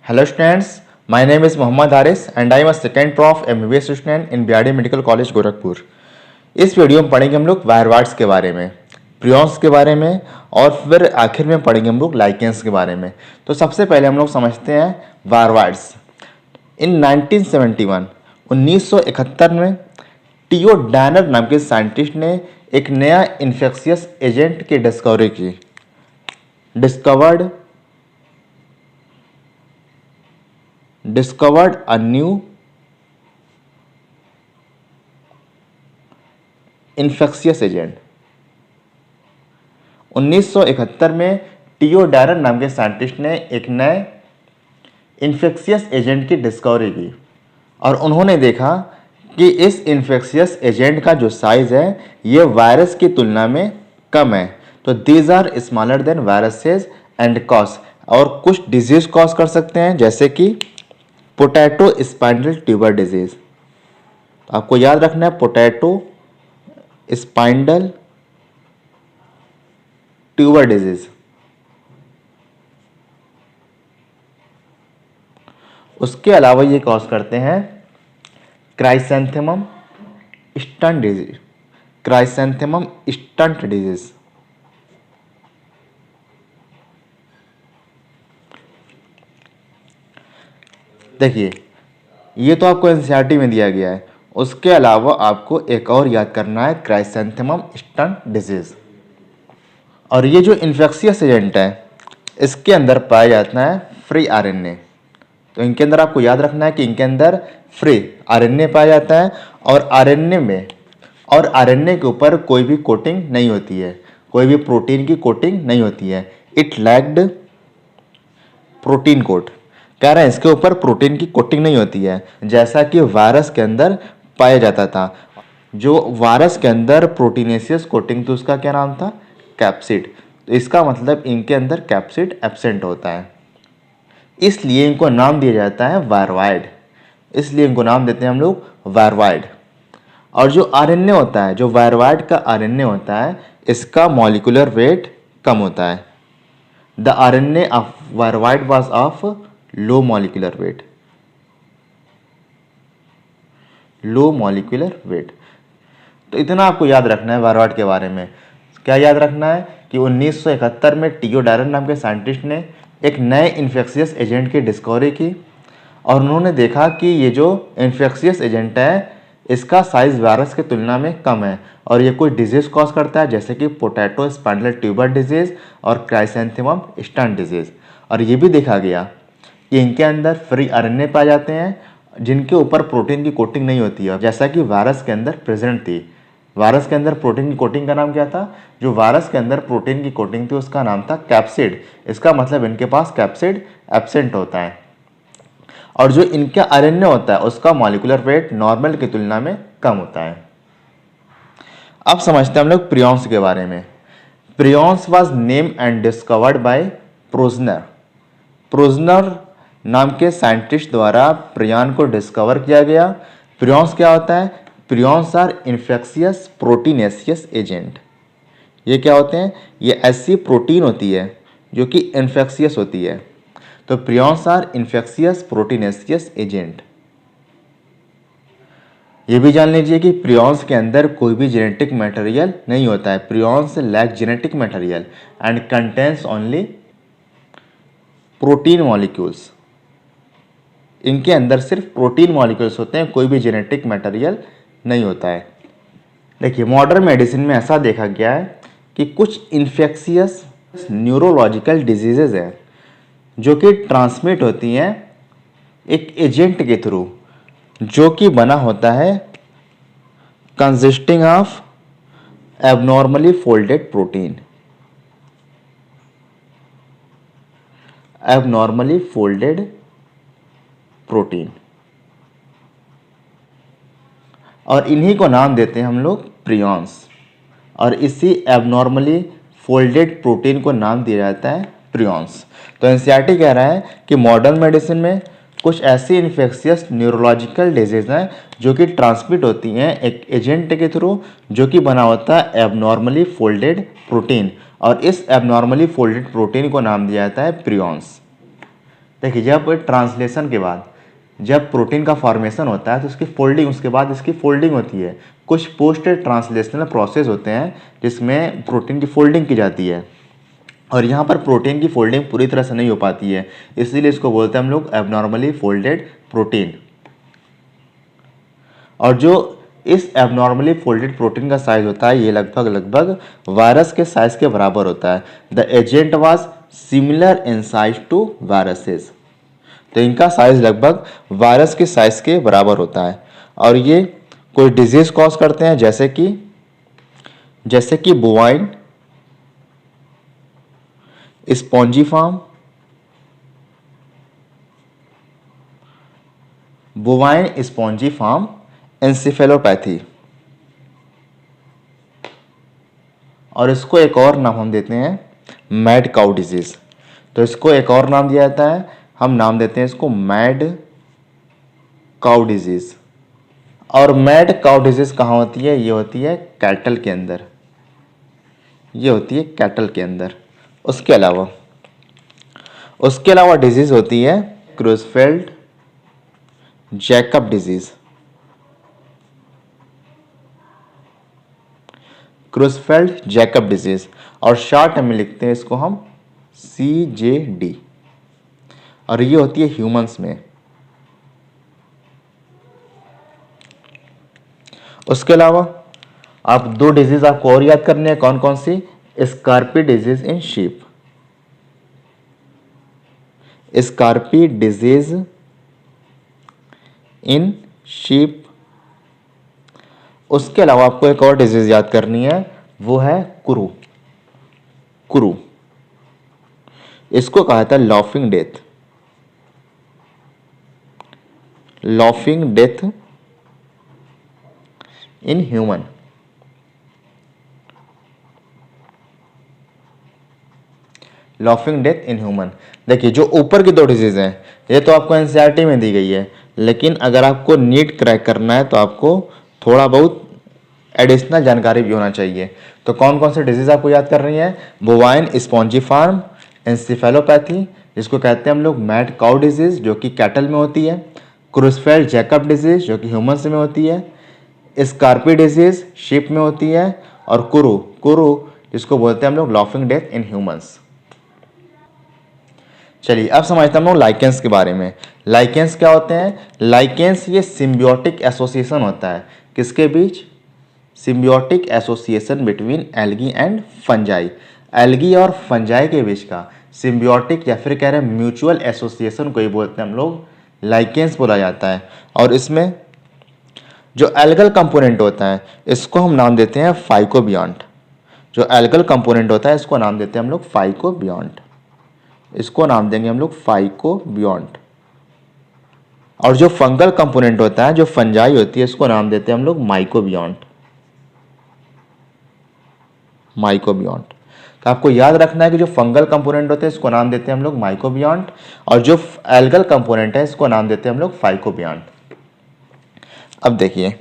Hello students, my name is Mohammad Haris and I am a second prof MBBS student in BRD medical college Gorakhpur. इस video में पढ़ेंगे हम लोग वायरवार्ड्स के बारे में, प्रियॉन्स के बारे में और फिर आखिर में पढ़ेंगे हम लोग लाइकेंस के बारे में। तो सबसे पहले हम लोग समझते हैं वायरवार्ड्स। इन 1971 में टीओ डैनर नाम के साइंटिस्ट ने एक नया इन्फेक्शियस एजेंट की डिस्कवरी की। discovered a new infectious agent। 1971 में टीओ डैनर नाम के साइंटिस्ट ने एक नए इन्फेक्शियस एजेंट की डिस्कवरी की और उन्होंने देखा कि इस इन्फेक्शियस एजेंट का जो साइज है ये वायरस की तुलना में कम है। तो these are smaller than viruses and cause, और कुछ डिजीज कॉज कर सकते हैं जैसे कि पोटैटो स्पाइनल ट्यूबर डिजीज। आपको याद रखना है पोटैटो स्पाइनल ट्यूबर डिजीज। उसके अलावा ये कॉज करते हैं chrysanthemum stunt disease. Chrysanthemum stunt disease. देखिए ये तो आपको एनसीईआरटी में दिया गया है, उसके अलावा आपको एक और याद करना है क्राइसैंथेमम स्टंट डिजीज। और ये जो इन्फेक्शियस एजेंट है इसके अंदर पाया जाता है फ्री आरएनए। तो इनके अंदर आपको याद रखना है कि इनके अंदर फ्री आरएनए पाया जाता है और आरएनए के ऊपर कोई भी कोटिंग नहीं होती है, कोई भी प्रोटीन की कोटिंग नहीं होती है। It lacked protein coat. कह रहे हैं इसके ऊपर प्रोटीन की कोटिंग नहीं होती है जैसा कि वायरस के अंदर पाया जाता था। जो वायरस के अंदर प्रोटीनेशियस कोटिंग थी उसका क्या नाम था? कैप्सिड। तो इसका मतलब इनके अंदर कैप्सिड एब्सेंट होता है, इसलिए इनको नाम दिया जाता है वायरवाइड। इसलिए इनको नाम देते हैं हम लोग वायरवाइड। और जो आरएनए होता है, जो वायरवाइड का आरएनए होता है, इसका मॉलिक्यूलर वेट कम होता है। The RNA of viroid was of low molecular weight. Low molecular weight. तो इतना आपको याद रखना है वायरवाइड के बारे में। क्या याद रखना है कि 1971 में टीओ डैनर नाम के साइंटिस्ट ने एक नए इन्फेक्शियस एजेंट की डिस्कवरी की और उन्होंने देखा कि ये जो इन्फेक्शियस एजेंट है इसका साइज वायरस की तुलना में कम है और ये कोई डिजीज कॉज करता है जैसे कि पोटैटो स्पाइनल ट्यूबर डिजीज और क्राइसैंथेमम स्टंट डिजीज। और ये भी देखा गया कि इनके अंदर फ्री आरएनए पाए जाते हैं जिनके ऊपर प्रोटीन की कोटिंग नहीं होती है, जैसा कि वायरस के अंदर प्रेजेंट थी। वायरस के अंदर प्रोटीन की कोटिंग का नाम क्या था? जो वायरस के अंदर प्रोटीन की कोटिंग थी उसका नाम था कैप्सिड। इसका मतलब इनके पास कैप्सिड एब्सेंट होता है। और जो इनका आरएनए होता है उसका मॉलिक्यूलर वेट नॉर्मल की तुलना में कम होता है। अब समझते हैं हम लोग प्रियॉन्स के बारे में। Prions was name and discovered by Prusiner. Prusiner नाम के साइंटिस्ट द्वारा प्रियॉन को डिस्कवर किया गया। प्रियॉन्स क्या होता है? Prions are infectious proteinaceous agent. ये क्या होते हैं? ये ऐसी प्रोटीन होती है जो कि इन्फेक्शियस होती है। तो prions are infectious proteinaceous agent. ये भी जान लीजिए कि प्रियॉन्स के अंदर कोई भी जेनेटिक मटेरियल नहीं होता है। Prions lack genetic material and contains only protein molecules. इनके अंदर सिर्फ प्रोटीन मॉलिक्यूल्स होते हैं, कोई भी जेनेटिक मटेरियल नहीं होता है। देखिए मॉडर्न मेडिसिन में ऐसा देखा गया है कि कुछ इन्फेक्शियस न्यूरोलॉजिकल डिजीजेज हैं जो कि ट्रांसमिट होती हैं एक एजेंट के थ्रू जो कि बना होता है consisting of abnormally folded protein. Abnormally folded protein. और इन्हीं को नाम देते हैं हम लोग प्रियॉन्स। और इसी एबनॉर्मली फोल्डेड प्रोटीन को नाम दिया जाता है प्रियॉन्स। तो एनसीईआरटी कह रहा है कि मॉडर्न मेडिसिन में कुछ ऐसी इन्फेक्शियस न्यूरोलॉजिकल डिजीज हैं जो कि ट्रांसमिट होती हैं एक एजेंट के थ्रू जो कि बना होता है एबनॉर्मली फोल्डेड प्रोटीन। और इस एबनॉर्मली फोल्डेड प्रोटीन को नाम दिया जाता है प्रियॉन्स। देखिए जब ट्रांसलेशन के बाद जब प्रोटीन का फॉर्मेशन होता है तो उसकी फोल्डिंग, उसके बाद इसकी फोल्डिंग होती है। कुछ पोस्ट ट्रांसलेशनल प्रोसेस होते हैं जिसमें प्रोटीन की फोल्डिंग की जाती है, और यहाँ पर प्रोटीन की फोल्डिंग पूरी तरह से नहीं हो पाती है, इसीलिए इसको बोलते हैं हम लोग एबनॉर्मली फोल्डेड प्रोटीन। और जो इस एबनॉर्मली फोल्डेड प्रोटीन का साइज होता है ये लगभग वायरस के साइज के बराबर होता है। The agent was similar in size to viruses. तो इनका साइज लगभग वायरस के साइज के बराबर होता है, और ये कोई डिजीज कॉज करते हैं जैसे कि bovine spongiform, bovine spongiform encephalopathy, और इसको एक और नाम हम देते हैं मैड काउ डिजीज। तो इसको एक और नाम दिया जाता है, हम नाम देते हैं इसको मैड काउ डिजीज। और मैड काउ डिजीज कहाँ होती है? ये होती है कैटल के अंदर, ये होती है कैटल के अंदर। उसके अलावा डिजीज होती है क्रूसफेल्ड जैकब डिजीज, क्रूसफेल्ड जैकब डिजीज, और शॉर्ट में लिखते हैं इसको हम CJD, और ये होती है ह्यूमंस में। उसके अलावा आप दो डिजीज आपको और याद करने हैं, कौन कौन सी? Scrapie disease in sheep, scrapie disease in sheep. उसके अलावा आपको एक और डिजीज याद करनी है, वो है कुरू। इसको कहा जाता है laughing death in human. Laughing death in human. देखिए जो ऊपर की दो डिजीज हैं ये तो आपको एनसीईआरटी में दी गई है, लेकिन अगर आपको नीट क्रैक करना है तो आपको थोड़ा बहुत एडिशनल जानकारी भी होना चाहिए। तो कौन कौन से डिजीज आपको याद कर रही है? बोवाइन स्पॉन्जीफॉर्म एंसेफेलोपैथी, जिसको कहते हैं हम लोग मैड काउ डिजीज जो कि कैटल में होती है, क्रूसफेल्ड जैकब डिजीज जो कि ह्यूमन्स में होती है, स्कॉर्पी डिजीज शीप में होती है, और कुरू जिसको बोलते हैं हम लोग लॉफिंग डेथ इन ह्यूमंस। चलिए अब समझते हैं हम लोग लाइकेंस के बारे में। लाइकेंस क्या होते हैं? लाइकेंस ये सिम्बियोटिक एसोसिएशन होता है, किसके बीच? Symbiotic association between algae and fungi. Algae और फंजाई के बीच का सिम्बियोटिक या फिर कह रहे हैं म्यूचुअल एसोसिएशन को ही बोलते हैं हम लोग लाइकेंस बोला जाता है। और इसमें जो एल्गल कंपोनेंट होता है इसको हम नाम देते हैं फाइकोबियॉन्ट। जो एल्गल कंपोनेंट होता है इसको नाम देते हैं हम लोग फाइकोबियॉन्ट, इसको नाम देंगे हम लोग फाइकोबियॉन्ट। और जो फंगल कंपोनेंट होता है, जो फंजाई होती है, इसको नाम देते हैं हम लोग माइकोबियॉन्ट। तो आपको याद रखना है कि जो फंगल कंपोनेंट होते हैं इसको नाम देते हैं हम लोग माइकोबियॉन्ट, और जो एल्गल कंपोनेंट है इसको नाम देते हैं हम लोग फाइकोबियॉन्ट। अब देखिए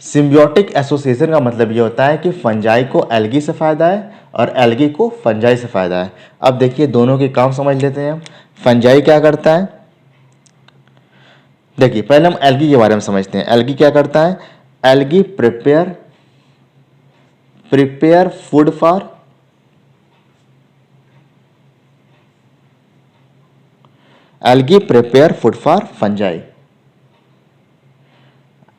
सिम्बियोटिक एसोसिएशन का मतलब ये होता है कि फंजाई को एल्गी से फायदा है और एल्गी को फंजाई से फायदा है। अब देखिए दोनों के काम समझ लेते हैं हम। फंजाई क्या करता है? देखिए पहले हम एल्गी के बारे में समझते हैं। एल्गी क्या करता है? Algae prepare food for fungi.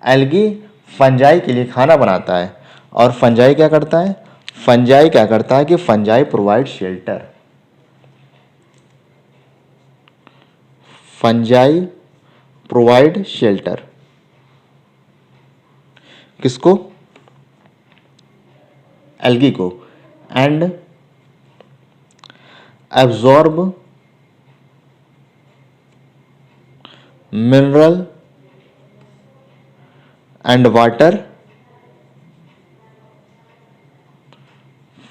Algae fungi के लिए खाना बनाता है। और फंजाई क्या करता है? फंजाई क्या करता है कि fungi provide shelter. Fungi provide shelter किसको? एल्गी को। And absorb mineral and water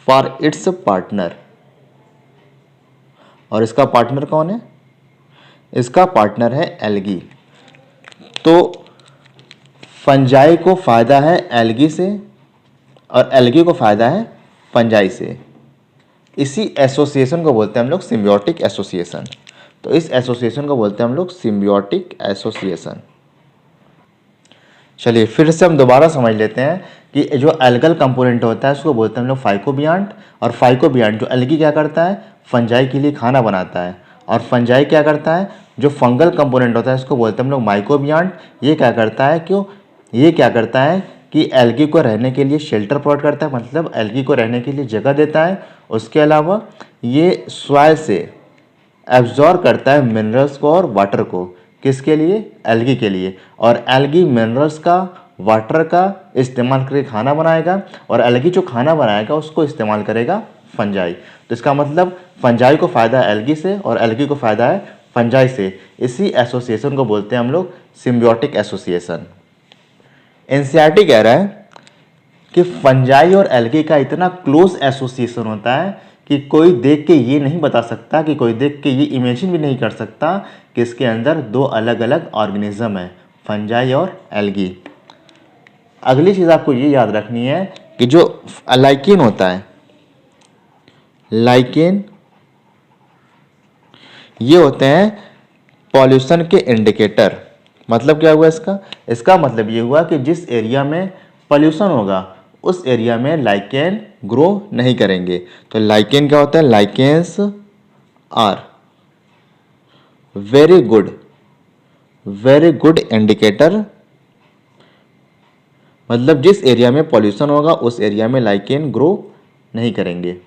for its partner. और इसका पार्टनर कौन है? इसका पार्टनर है एल्गी। तो फंजाई को फायदा है एल्गी से और एल्गी को फायदा है फंजाई से। इसी एसोसिएशन को बोलते हैं हम लोग सिम्बियोटिक एसोसिएशन। तो इस एसोसिएशन को बोलते हैं हम लोग सिम्बियोटिक एसोसिएशन। चलिए फिर से हम दोबारा समझ लेते हैं कि जो एल्गल कंपोनेंट होता है उसको बोलते हैं हम लोग फाइकोबियांट। और फाइकोबियांट जो एल्गी क्या करता है, फंजाई के लिए खाना बनाता है। और फंजाई क्या करता है, जो फंगल कंपोनेंट होता है उसको बोलते हैं हम लोग माइकोबियांट। ये क्या करता है, ये क्या करता है कि एल्गी को रहने के लिए शेल्टर प्रोवाइड करता है, मतलब एल्गी को रहने के लिए जगह देता है। उसके अलावा ये सॉइल से एब्जॉर्ब करता है मिनरल्स को और वाटर को। किसके लिए, एल्गी के लिए। और एल्गी मिनरल्स का, वाटर का इस्तेमाल करके खाना बनाएगा, और एल्गी जो खाना बनाएगा उसको इस्तेमाल करेगा फंजाई। तो इसका मतलब फंजाई को फ़ायदा है एल्गी से और एल्गी को फ़ायदा है फंजाई से। इसी एसोसिएशन को बोलते हैं हम लोग सिम्बियोटिक एसोसिएशन। एनसीईआरटी कह रहा है कि फंजाई और एल्गी का इतना क्लोज एसोसिएशन होता है कि कोई देख के ये नहीं बता सकता, कि कोई देख के ये इमेजिन भी नहीं कर सकता कि इसके अंदर दो अलग अलग ऑर्गेनिज्म है, फंजाई और एल्गी। अगली चीज़ आपको ये याद रखनी है कि जो लाइकेन होता है, लाइकेन ये होते हैं पॉल्यूशन के इंडिकेटर। मतलब क्या हुआ इसका मतलब ये हुआ कि जिस एरिया में पॉल्यूशन होगा उस एरिया में लाइकेन ग्रो नहीं करेंगे। तो लाइकेन क्या होता है, lichens are very good indicator. मतलब जिस एरिया में पॉल्यूशन होगा उस एरिया में लाइकेन ग्रो नहीं करेंगे।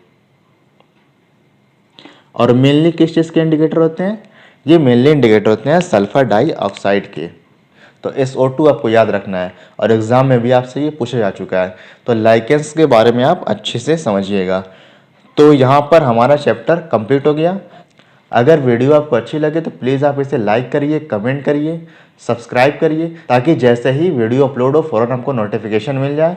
और मेनली किस चीज़ के इंडिकेटर होते हैं, ये मेनली इंडिकेटर होते हैं सल्फर डाइऑक्साइड के। तो SO2 आपको याद रखना है और एग्जाम में भी आपसे ये पूछा जा चुका है। तो लाइकेंस के बारे में आप अच्छे से समझिएगा। तो यहाँ पर हमारा चैप्टर कंप्लीट हो गया। अगर वीडियो आपको अच्छी लगे तो प्लीज़ आप इसे लाइक करिए, कमेंट करिए, सब्सक्राइब करिए, ताकि जैसे ही वीडियो अपलोड हो फ़ौरन हमको नोटिफिकेशन मिल जाए